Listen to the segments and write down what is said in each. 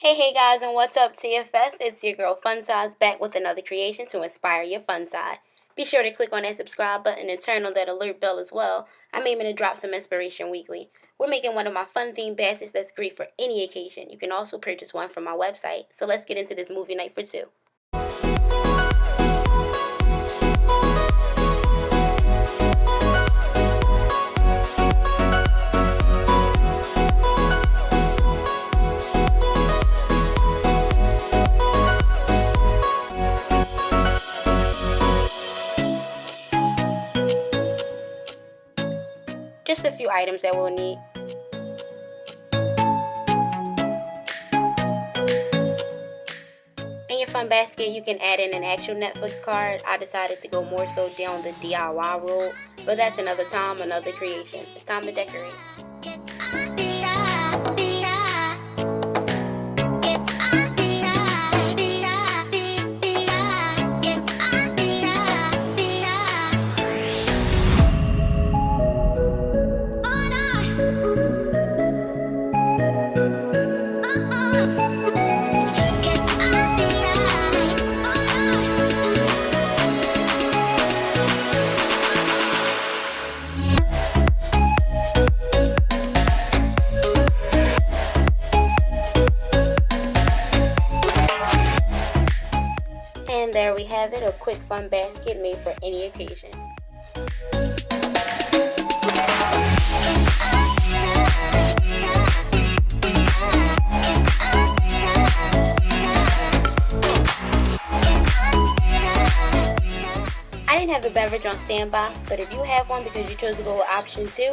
Hey guys, and what's up TFS? It's your girl FunSize back with another creation to inspire your fun side. Be sure to click on that subscribe button and turn on that alert bell as well. I'm aiming to drop some inspiration weekly. We're making one of my fun themed baskets that's great for any occasion. You can also purchase one from my website. So let's get into this movie night for two. Just a few items that we'll need. In your fun basket, you can add in an actual Netflix card. I decided to go more so down the DIY road, but that's another time, another creation. It's time to decorate. And there we have it, a quick fun basket made for any occasion. I didn't have a beverage on standby, but if you have one because you chose to go with option 2,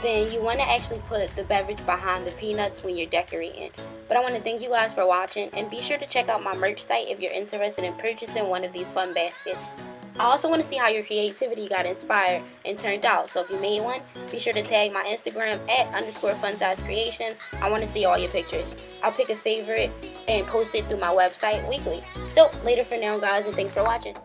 then you want to actually put the beverage behind the peanuts when you're decorating. But I want to thank you guys for watching, and be sure to check out my merch site if you're interested in purchasing one of these fun baskets. I also want to see how your creativity got inspired and turned out, so if you made one, be sure to tag my Instagram at _FunSize Creations. I want to see all your pictures. I'll pick a favorite and post it through my website weekly. So later for now guys, and thanks for watching.